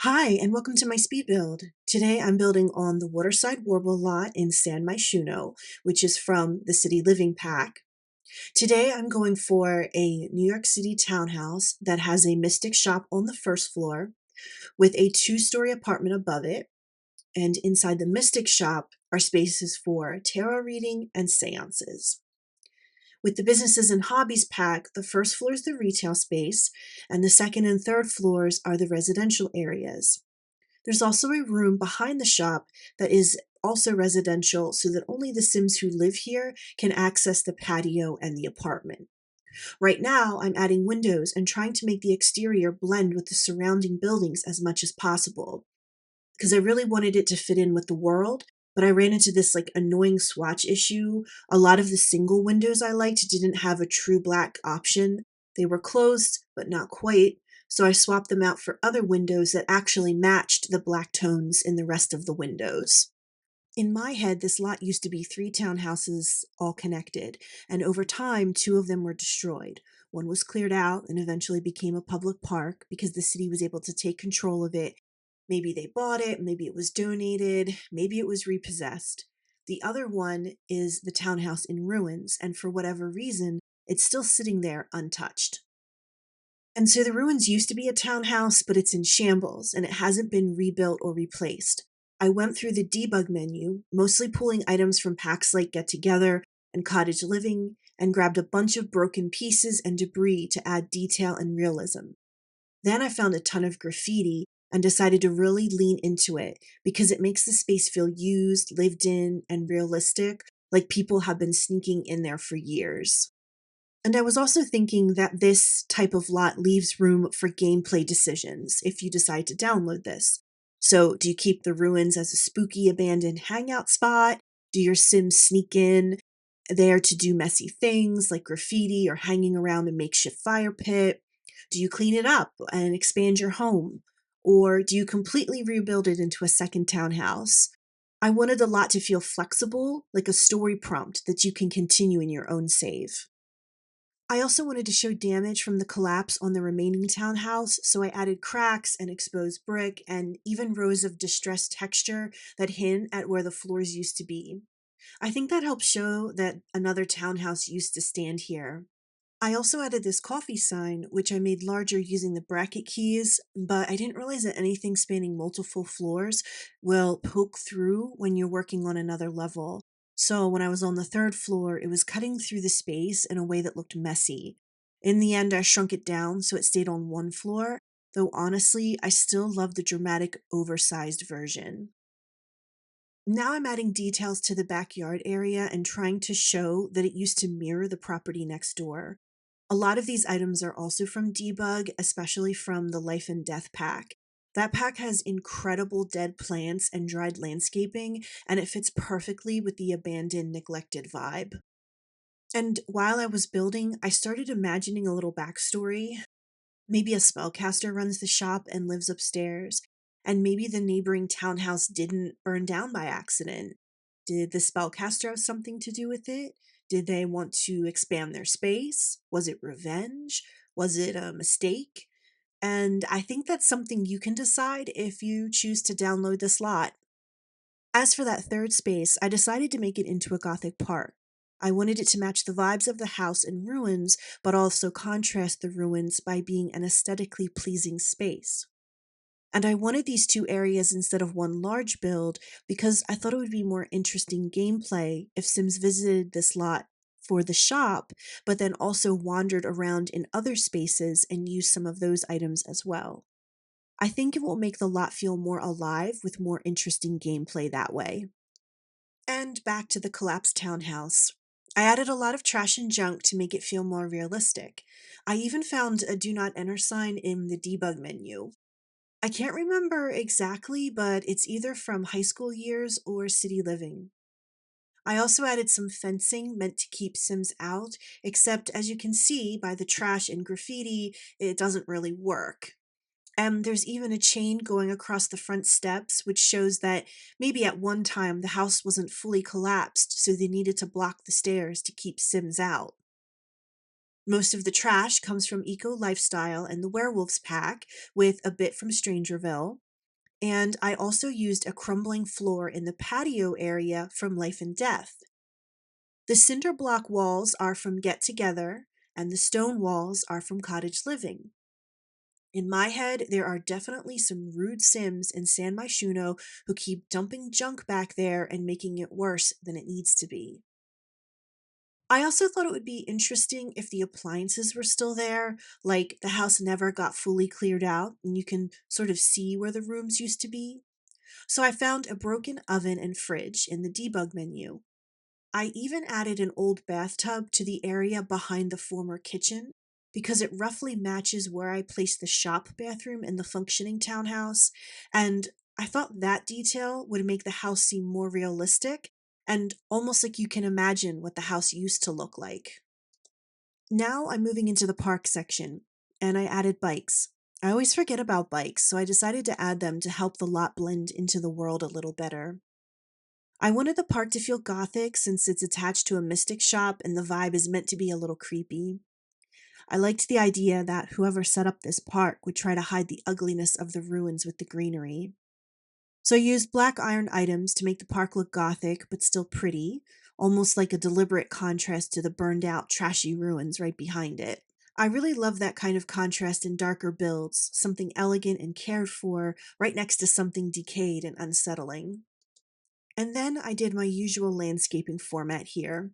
Hi, and welcome to my speed build. Today I'm building on the Waterside Warble lot in San Myshuno, which is from the City Living pack. Today I'm going for a New York City townhouse that has a mystic shop on the first floor with a two-story apartment above it. And inside the mystic shop are spaces for tarot reading and seances. With the businesses and hobbies pack, the first floor is the retail space, and the second and third floors are the residential areas. There's also a room behind the shop that is also residential so that only the Sims who live here can access the patio and the apartment. Right now, I'm adding windows and trying to make the exterior blend with the surrounding buildings as much as possible because I really wanted it to fit in with the world, but I ran into this annoying swatch issue. A lot of the single windows I liked didn't have a true black option. They were closed, but not quite, so I swapped them out for other windows that actually matched the black tones in the rest of the windows. In my head, this lot used to be three townhouses all connected, and over time, two of them were destroyed. One was cleared out and eventually became a public park because the city was able to take control of it. Maybe they bought it, maybe it was donated, maybe it was repossessed. The other one is the townhouse in ruins, and for whatever reason, it's still sitting there untouched. And so the ruins used to be a townhouse, but it's in shambles and it hasn't been rebuilt or replaced. I went through the debug menu, mostly pulling items from packs like Get Together and Cottage Living, and grabbed a bunch of broken pieces and debris to add detail and realism. Then I found a ton of graffiti and decided to really lean into it because it makes the space feel used, lived in, and realistic, like people have been sneaking in there for years. And I was also thinking that this type of lot leaves room for gameplay decisions if you decide to download this. So, do you keep the ruins as a spooky abandoned hangout spot? Do your Sims sneak in there to do messy things like graffiti or hanging around a makeshift fire pit? Do you clean it up and expand your home? Or do you completely rebuild it into a second townhouse? I wanted the lot to feel flexible, like a story prompt that you can continue in your own save. I also wanted to show damage from the collapse on the remaining townhouse, so I added cracks and exposed brick and even rows of distressed texture that hint at where the floors used to be. I think that helps show that another townhouse used to stand here. I also added this coffee sign, which I made larger using the bracket keys, but I didn't realize that anything spanning multiple floors will poke through when you're working on another level. So when I was on the third floor, it was cutting through the space in a way that looked messy. In the end, I shrunk it down so it stayed on one floor, though honestly, I still love the dramatic, oversized version. Now I'm adding details to the backyard area and trying to show that it used to mirror the property next door. A lot of these items are also from Debug, especially from the Life and Death pack. That pack has incredible dead plants and dried landscaping, and it fits perfectly with the abandoned, neglected vibe. And while I was building, I started imagining a little backstory. Maybe a spellcaster runs the shop and lives upstairs, and maybe the neighboring townhouse didn't burn down by accident. Did the spellcaster have something to do with it? Did they want to expand their space? Was it revenge? Was it a mistake? And I think that's something you can decide if you choose to download this lot. As for that third space, I decided to make it into a gothic park. I wanted it to match the vibes of the house and ruins, but also contrast the ruins by being an aesthetically pleasing space. And I wanted these two areas instead of one large build because I thought it would be more interesting gameplay if Sims visited this lot for the shop, but then also wandered around in other spaces and used some of those items as well. I think it will make the lot feel more alive with more interesting gameplay that way. And back to the collapsed townhouse. I added a lot of trash and junk to make it feel more realistic. I even found a do not enter sign in the debug menu. I can't remember exactly, but it's either from high school years or city living. I also added some fencing meant to keep Sims out, except as you can see by the trash and graffiti, it doesn't really work. And there's even a chain going across the front steps, which shows that maybe at one time the house wasn't fully collapsed, so they needed to block the stairs to keep Sims out. Most of the trash comes from Eco Lifestyle and the Werewolves pack, with a bit from Strangerville. And I also used a crumbling floor in the patio area from Life and Death. The cinder block walls are from Get Together, and the stone walls are from Cottage Living. In my head, there are definitely some rude Sims in San Myshuno who keep dumping junk back there and making it worse than it needs to be. I also thought it would be interesting if the appliances were still there, like the house never got fully cleared out and you can sort of see where the rooms used to be. So I found a broken oven and fridge in the debug menu. I even added an old bathtub to the area behind the former kitchen because it roughly matches where I placed the shop bathroom in the functioning townhouse, and I thought that detail would make the house seem more realistic and almost like you can imagine what the house used to look like. Now I'm moving into the park section, and I added bikes. I always forget about bikes, so I decided to add them to help the lot blend into the world a little better. I wanted the park to feel gothic since it's attached to a mystic shop and the vibe is meant to be a little creepy. I liked the idea that whoever set up this park would try to hide the ugliness of the ruins with the greenery. So I used black iron items to make the park look gothic but still pretty, almost like a deliberate contrast to the burned out, trashy ruins right behind it. I really love that kind of contrast in darker builds, something elegant and cared for right next to something decayed and unsettling. And then I did my usual landscaping format here.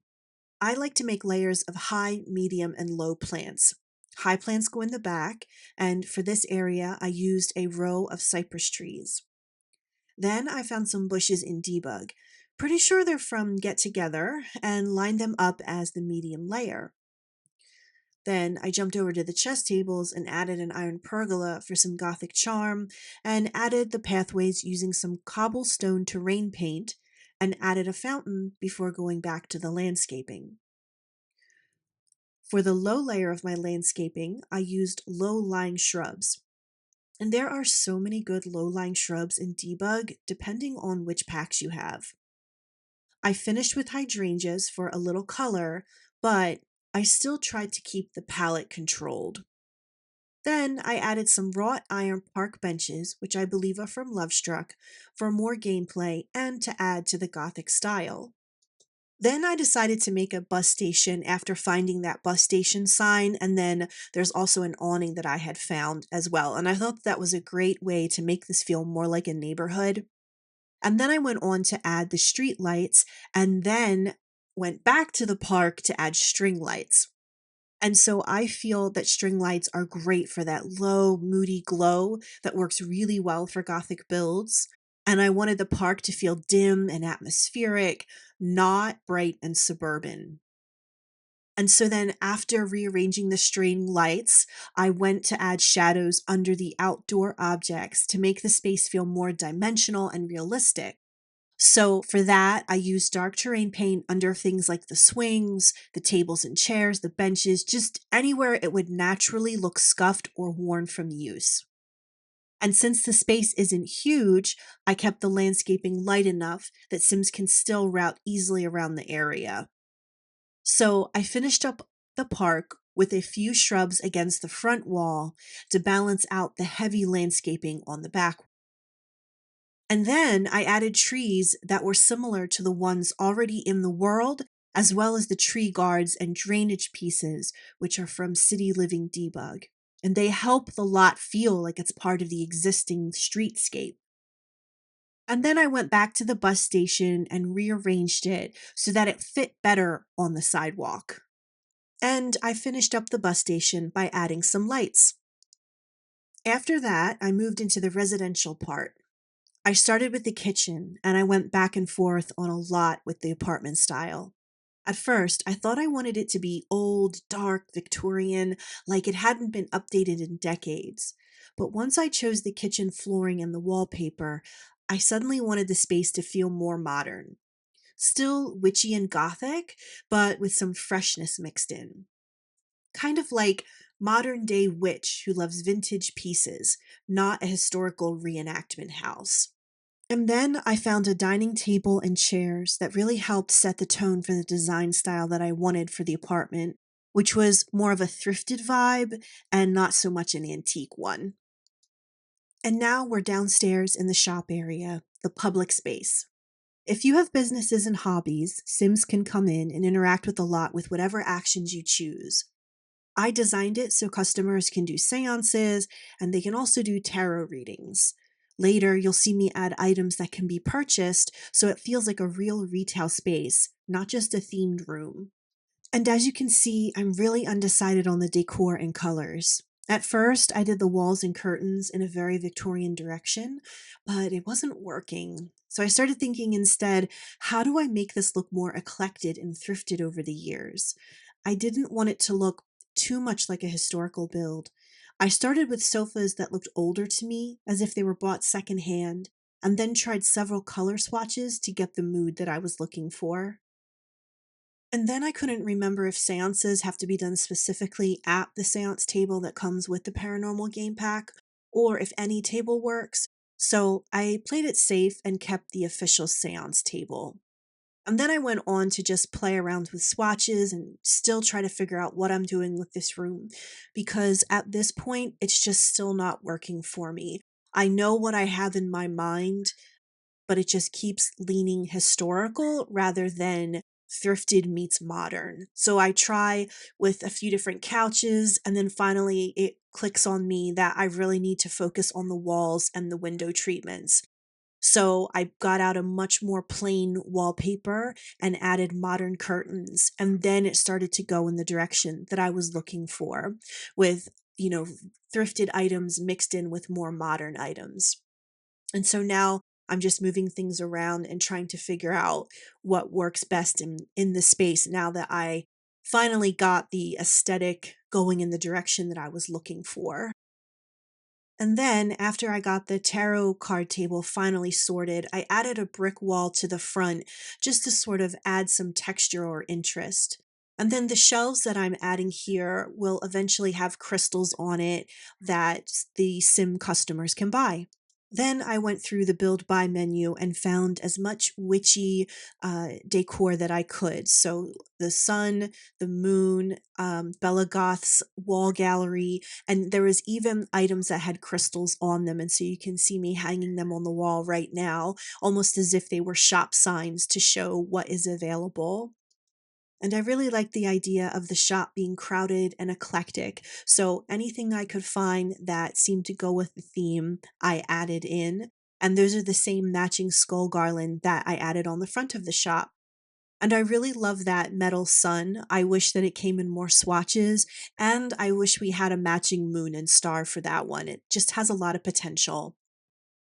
I like to make layers of high, medium, and low plants. High plants go in the back, and for this area, I used a row of cypress trees. Then I found some bushes in debug. Pretty sure they're from Get Together, and lined them up as the medium layer. Then I jumped over to the chess tables and added an iron pergola for some gothic charm, and added the pathways using some cobblestone terrain paint, and added a fountain before going back to the landscaping. For the low layer of my landscaping, I used low-lying shrubs. And there are so many good low-lying shrubs in debug depending on which packs you have. I finished with hydrangeas for a little color, but I still tried to keep the palette controlled. Then I added some wrought iron park benches, which I believe are from Lovestruck, for more gameplay and to add to the Gothic style. Then I decided to make a bus station after finding that bus station sign, and then there's also an awning that I had found as well, and I thought that was a great way to make this feel more like a neighborhood. And then I went on to add the street lights, and then went back to the park to add string lights. And so I feel that string lights are great for that low, moody glow that works really well for Gothic builds. And I wanted the park to feel dim and atmospheric, not bright and suburban. And so then, after rearranging the string lights, I went to add shadows under the outdoor objects to make the space feel more dimensional and realistic. So for that, I used dark terrain paint under things like the swings, the tables and chairs, the benches, just anywhere it would naturally look scuffed or worn from use. And since the space isn't huge, I kept the landscaping light enough that Sims can still route easily around the area. So I finished up the park with a few shrubs against the front wall to balance out the heavy landscaping on the back. And then I added trees that were similar to the ones already in the world, as well as the tree guards and drainage pieces, which are from City Living Debug. And they help the lot feel like it's part of the existing streetscape. And then I went back to the bus station and rearranged it so that it fit better on the sidewalk. And I finished up the bus station by adding some lights. After that, I moved into the residential part. I started with the kitchen, and I went back and forth on a lot with the apartment style. At first, I thought I wanted it to be old, dark, Victorian, like it hadn't been updated in decades. But once I chose the kitchen flooring and the wallpaper, I suddenly wanted the space to feel more modern. Still witchy and gothic, but with some freshness mixed in. Kind of like modern day witch who loves vintage pieces, not a historical reenactment house. And then I found a dining table and chairs that really helped set the tone for the design style that I wanted for the apartment, which was more of a thrifted vibe and not so much an antique one. And now we're downstairs in the shop area, the public space. If you have businesses and hobbies, Sims can come in and interact with the lot with whatever actions you choose. I designed it so customers can do seances and they can also do tarot readings. Later, you'll see me add items that can be purchased so it feels like a real retail space, not just a themed room. And as you can see, I'm really undecided on the decor and colors. At first, I did the walls and curtains in a very Victorian direction, but it wasn't working. So I started thinking instead, how do I make this look more eclectic and thrifted over the years? I didn't want it to look too much like a historical build. I started with sofas that looked older to me, as if they were bought secondhand, and then tried several color swatches to get the mood that I was looking for. And then I couldn't remember if seances have to be done specifically at the seance table that comes with the paranormal game pack, or if any table works. So I played it safe and kept the official seance table. And then I went on to just play around with swatches and still try to figure out what I'm doing with this room, because at this point, it's just still not working for me. I know what I have in my mind, but it just keeps leaning historical rather than thrifted meets modern. So I try with a few different couches, and then finally it clicks on me that I really need to focus on the walls and the window treatments. So I got out a much more plain wallpaper and added modern curtains, and then it started to go in the direction that I was looking for with, you know, thrifted items mixed in with more modern items. And so now I'm just moving things around and trying to figure out what works best in the space now that I finally got the aesthetic going in the direction that I was looking for. And then, after I got the tarot card table finally sorted, I added a brick wall to the front just to sort of add some texture or interest. And then the shelves that I'm adding here will eventually have crystals on it that the sim customers can buy. Then I went through the build buy menu and found as much witchy decor that I could. So the sun, the moon, Bella Goth's wall gallery, and there was even items that had crystals on them. And so you can see me hanging them on the wall right now, almost as if they were shop signs to show what is available. And I really like the idea of the shop being crowded and eclectic. So anything I could find that seemed to go with the theme, I added in. And those are the same matching skull garland that I added on the front of the shop. And I really love that metal sun. I wish that it came in more swatches, and I wish we had a matching moon and star for that one. It just has a lot of potential.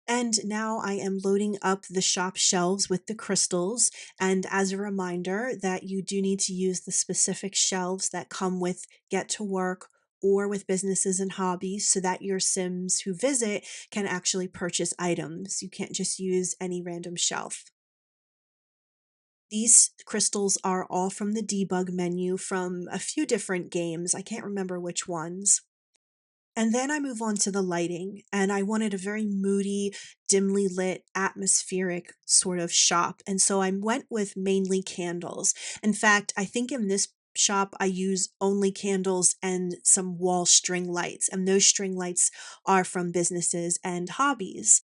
And now I am loading up the shop shelves with the crystals. And as a reminder that you do need to use the specific shelves that come with Get to Work or with businesses and hobbies so that your Sims who visit can actually purchase items. You can't just use any random shelf. These crystals are all from the debug menu from a few different games. I can't remember which ones. And then I move on to the lighting, and I wanted a very moody, dimly lit, atmospheric sort of shop. And so I went with mainly candles. In fact, I think in this shop I use only candles and some wall string lights, and those string lights are from businesses and hobbies.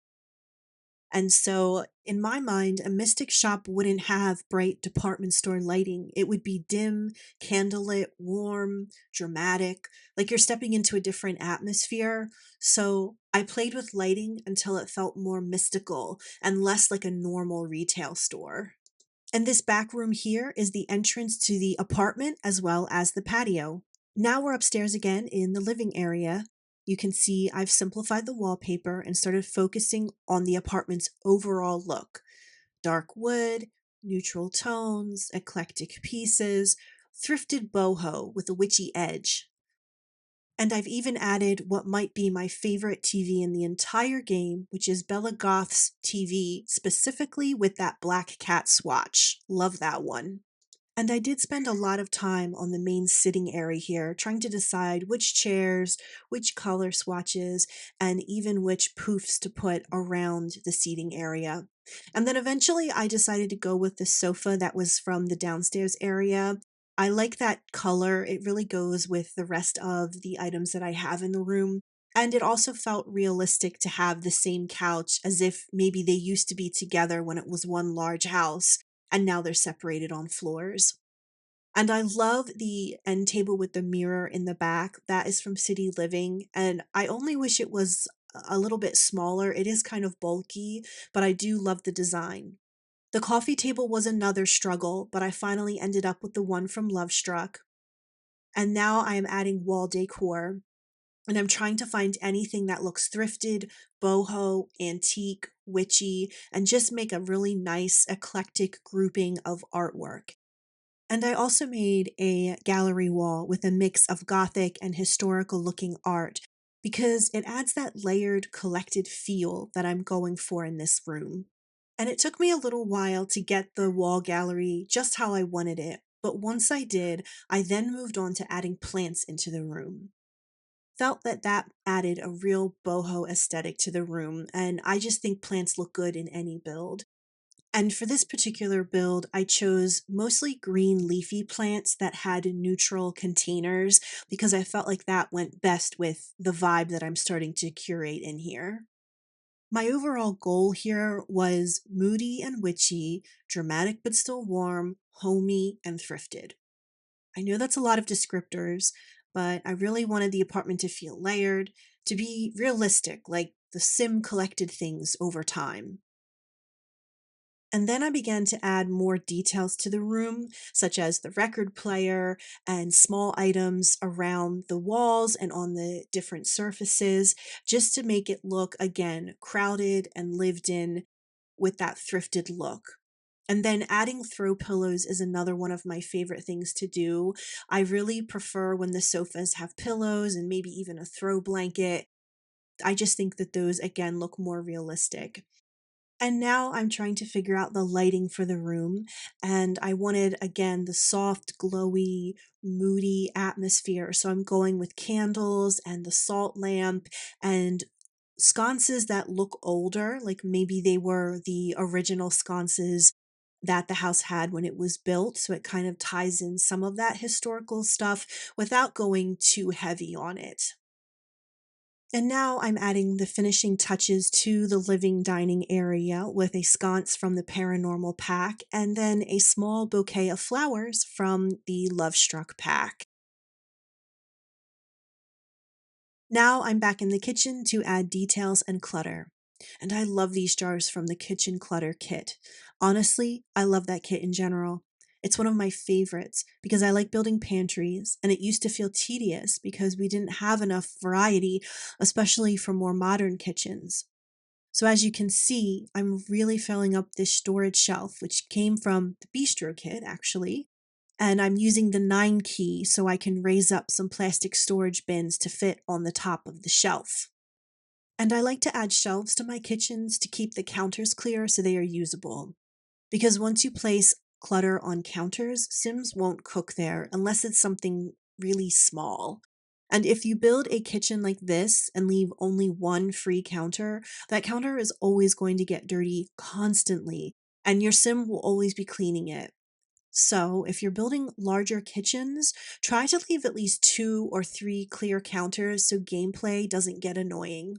And so, in my mind, a mystic shop wouldn't have bright department store lighting. It would be dim, candlelit, warm, dramatic, like you're stepping into a different atmosphere. So, I played with lighting until it felt more mystical and less like a normal retail store. And this back room here is the entrance to the apartment as well as the patio. Now we're upstairs again in the living area. You can see I've simplified the wallpaper and started focusing on the apartment's overall look. Dark wood, neutral tones, eclectic pieces, thrifted boho with a witchy edge. And I've even added what might be my favorite TV in the entire game, which is Bella Goth's TV, specifically with that black cat swatch. Love that one. And I did spend a lot of time on the main sitting area here, trying to decide which chairs, which color swatches, and even which poofs to put around the seating area. And then eventually I decided to go with the sofa that was from the downstairs area. I like that color. It really goes with the rest of the items that I have in the room. And it also felt realistic to have the same couch as if maybe they used to be together when it was one large house and now they're separated on floors. And I love the end table with the mirror in the back. That is from City Living, and I only wish it was a little bit smaller. It is kind of bulky, but I do love the design. The coffee table was another struggle, but I finally ended up with the one from Lovestruck. And now I am adding wall decor, and I'm trying to find anything that looks thrifted, boho, antique, witchy, and just make a really nice eclectic grouping of artwork. And I also made a gallery wall with a mix of gothic and historical looking art because it adds that layered, collected feel that I'm going for in this room. And it took me a little while to get the wall gallery just how I wanted it, but once I did, I then moved on to adding plants into the room. Felt that that added a real boho aesthetic to the room, and I just think plants look good in any build. And for this particular build, I chose mostly green leafy plants that had neutral containers because I felt like that went best with the vibe that I'm starting to curate in here. My overall goal here was moody and witchy, dramatic but still warm, homey, and thrifted. I know that's a lot of descriptors, but I really wanted the apartment to feel layered, to be realistic, like The Sim collected things over time. And then I began to add more details to the room, such as the record player and small items around the walls and on the different surfaces, just to make it look, again, crowded and lived in with that thrifted look. And then adding throw pillows is another one of my favorite things to do. I really prefer when the sofas have pillows and maybe even a throw blanket. I just think that those, again, look more realistic. And now I'm trying to figure out the lighting for the room, and I wanted, again, the soft, glowy, moody atmosphere, so I'm going with candles and the salt lamp and sconces that look older, like maybe they were the original sconces that the house had when it was built, so it kind of ties in some of that historical stuff without going too heavy on it. And now I'm adding the finishing touches to the living dining area with a sconce from the paranormal pack and then a small bouquet of flowers from the Love Struck pack. Now I'm back in the kitchen to add details and clutter. And I love these jars from the kitchen clutter kit. Honestly, I love that kit in general. It's one of my favorites because I like building pantries, and it used to feel tedious because we didn't have enough variety, especially for more modern kitchens. So as you can see, I'm really filling up this storage shelf, which came from the bistro kit actually. And I'm using the 9 key so I can raise up some plastic storage bins to fit on the top of the shelf. And I like to add shelves to my kitchens to keep the counters clear so they are usable. Because once you place clutter on counters, Sims won't cook there unless it's something really small. And if you build a kitchen like this and leave only one free counter, that counter is always going to get dirty constantly, and your Sim will always be cleaning it. So, if you're building larger kitchens, try to leave at least 2 or 3 clear counters so gameplay doesn't get annoying.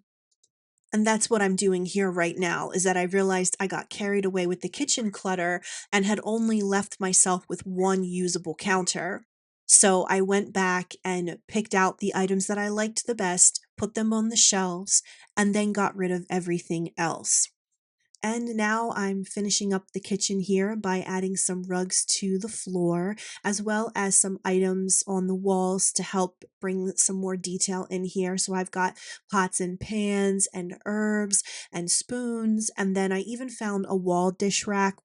And that's what I'm doing here right now, is that I realized I got carried away with the kitchen clutter and had only left myself with one usable counter. So I went back and picked out the items that I liked the best, put them on the shelves, and then got rid of everything else. And now I'm finishing up the kitchen here by adding some rugs to the floor, as well as some items on the walls to help bring some more detail in here. So I've got pots and pans and herbs and spoons. And then I even found a wall dish rack,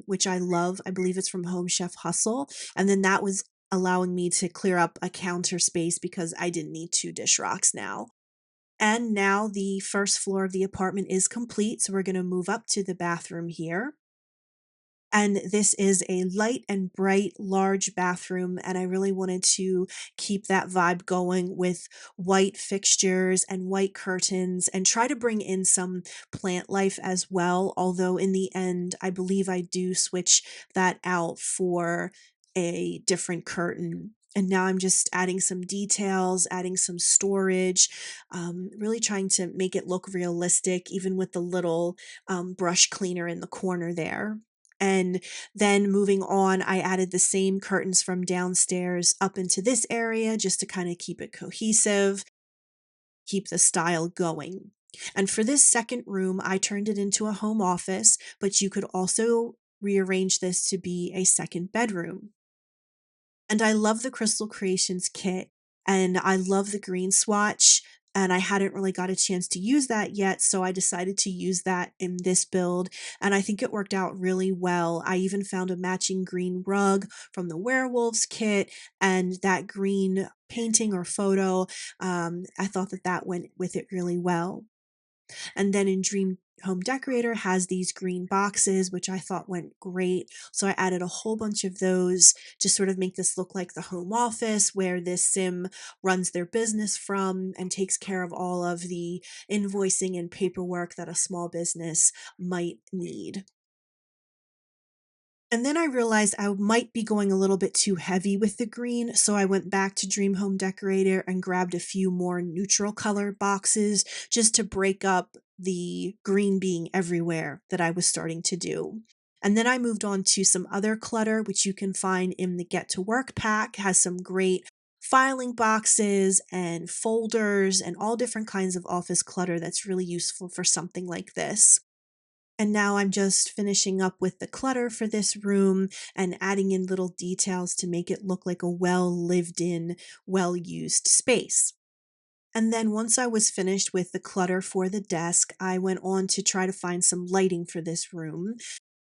which I love. I believe it's from Home Chef Hustle. And then that was allowing me to clear up a counter space because I didn't need 2 dish racks now. And now the first floor of the apartment is complete, so we're gonna move up to the bathroom here. And this is a light and bright, large bathroom, and I really wanted to keep that vibe going with white fixtures and white curtains and try to bring in some plant life as well, although in the end, I believe I do switch that out for a different curtain. And now I'm just adding some details, adding some storage, really trying to make it look realistic, even with the little brush cleaner in the corner there. And then moving on, I added the same curtains from downstairs up into this area just to kind of keep it cohesive, keep the style going. And for this second room, I turned it into a home office, but you could also rearrange this to be a second bedroom. And I love the Crystal Creations kit, and I love the green swatch, and I hadn't really got a chance to use that yet, so I decided to use that in this build, and I think it worked out really well. I even found a matching green rug from the werewolves kit, and that green painting or photo, I thought that that went with it really well. And then in Dream Home Decorator has these green boxes, which I thought went great. So I added a whole bunch of those to sort of make this look like the home office where this sim runs their business from and takes care of all of the invoicing and paperwork that a small business might need. And then I realized I might be going a little bit too heavy with the green, so I went back to Dream Home Decorator and grabbed a few more neutral color boxes just to break up the green being everywhere that I was starting to do. And then I moved on to some other clutter, which you can find in the Get to Work pack, has some great filing boxes and folders and all different kinds of office clutter that's really useful for something like this. And now I'm just finishing up with the clutter for this room and adding in little details to make it look like a well lived in, well used space. And then once I was finished with the clutter for the desk, I went on to try to find some lighting for this room.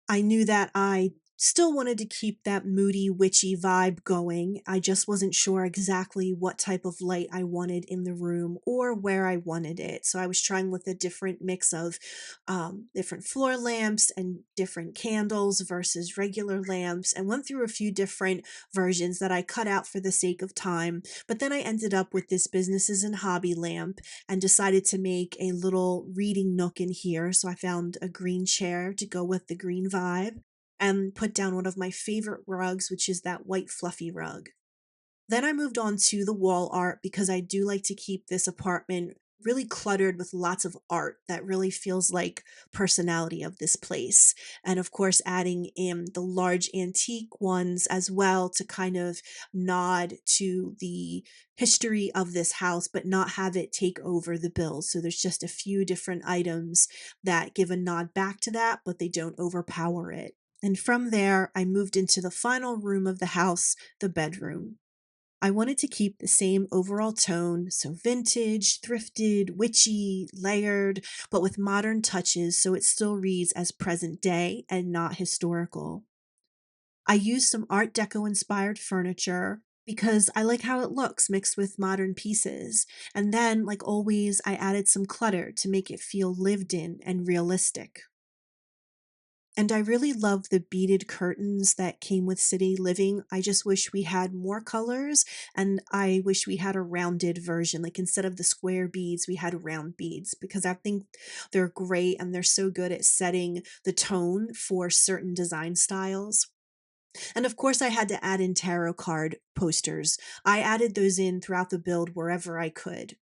I knew that I still wanted to keep that moody, witchy vibe going. I just wasn't sure exactly what type of light I wanted in the room or where I wanted it. So I was trying with a different mix of different floor lamps and different candles versus regular lamps, and went through a few different versions that I cut out for the sake of time. But then I ended up with this businesses and hobby lamp and decided to make a little reading nook in here. So I found a green chair to go with the green vibe and put down one of my favorite rugs, which is that white fluffy rug. Then I moved on to the wall art because I do like to keep this apartment really cluttered with lots of art that really feels like personality of this place. And of course, adding in the large antique ones as well to kind of nod to the history of this house, but not have it take over the build. So there's just a few different items that give a nod back to that, but they don't overpower it. And from there, I moved into the final room of the house, the bedroom. I wanted to keep the same overall tone, so vintage, thrifted, witchy, layered, but with modern touches so it still reads as present day and not historical. I used some Art Deco inspired furniture because I like how it looks mixed with modern pieces. And then, like always, I added some clutter to make it feel lived in and realistic. And I really love the beaded curtains that came with City Living. I just wish we had more colors, and I wish we had a rounded version. Like instead of the square beads, we had round beads because I think they're great and they're so good at setting the tone for certain design styles. And of course, I had to add in tarot card posters. I added those in throughout the build wherever I could.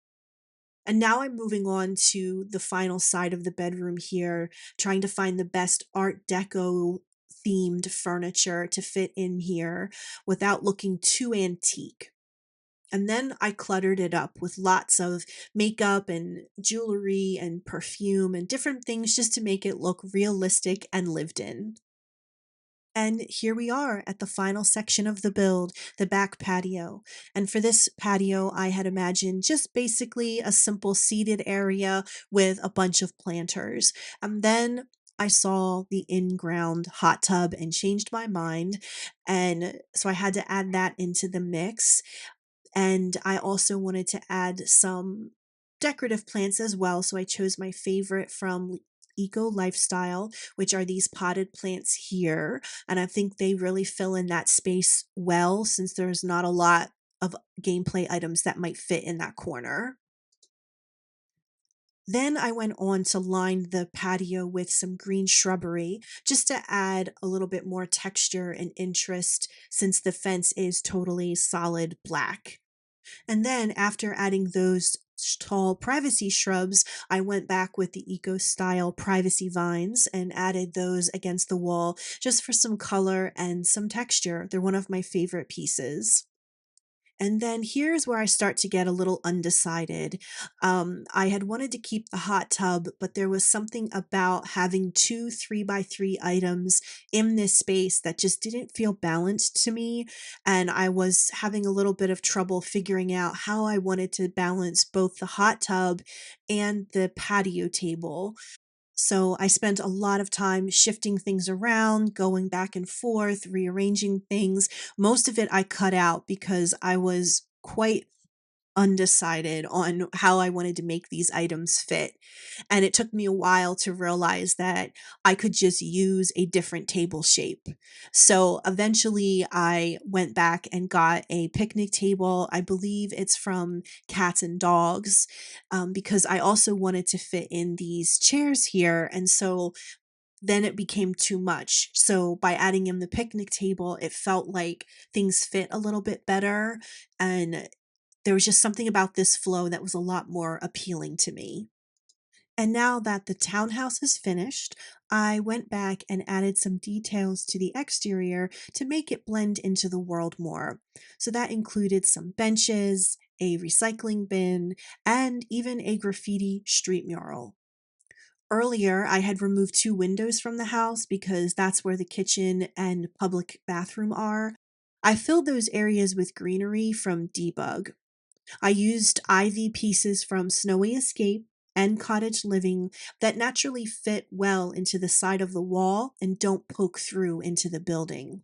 And now I'm moving on to the final side of the bedroom here, trying to find the best Art Deco themed furniture to fit in here without looking too antique. And then I cluttered it up with lots of makeup and jewelry and perfume and different things just to make it look realistic and lived in. And here we are at the final section of the build, the back patio. And for this patio, I had imagined just basically a simple seated area with a bunch of planters. And then I saw the in ground hot tub and changed my mind. And so I had to add that into the mix. And I also wanted to add some decorative plants as well. So I chose my favorite from Eco Lifestyle, which are these potted plants here. And I think they really fill in that space well since there's not a lot of gameplay items that might fit in that corner. Then I went on to line the patio with some green shrubbery just to add a little bit more texture and interest since the fence is totally solid black. And then after adding those tall privacy shrubs, I went back with the eco style privacy vines and added those against the wall just for some color and some texture. They're one of my favorite pieces. And then here's where I start to get a little undecided. I had wanted to keep the hot tub, but there was something about having two 3 by 3 items in this space that just didn't feel balanced to me. And I was having a little bit of trouble figuring out how I wanted to balance both the hot tub and the patio table. So I spent a lot of time shifting things around, going back and forth, rearranging things. Most of it I cut out because I was quite undecided on how I wanted to make these items fit. And it took me a while to realize that I could just use a different table shape. So eventually I went back and got a picnic table. I believe it's from Cats and Dogs, because I also wanted to fit in these chairs here. And so then it became too much. So by adding in the picnic table, it felt like things fit a little bit better. And there was just something about this flow that was a lot more appealing to me. And now that the townhouse is finished, I went back and added some details to the exterior to make it blend into the world more. So that included some benches, a recycling bin, and even a graffiti street mural. Earlier, I had removed two windows from the house because that's where the kitchen and public bathroom are. I filled those areas with greenery from debug. I used ivy pieces from Snowy Escape and Cottage Living that naturally fit well into the side of the wall and don't poke through into the building.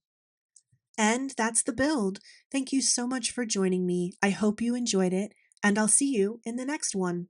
And that's the build. Thank you so much for joining me. I hope you enjoyed it, and I'll see you in the next one.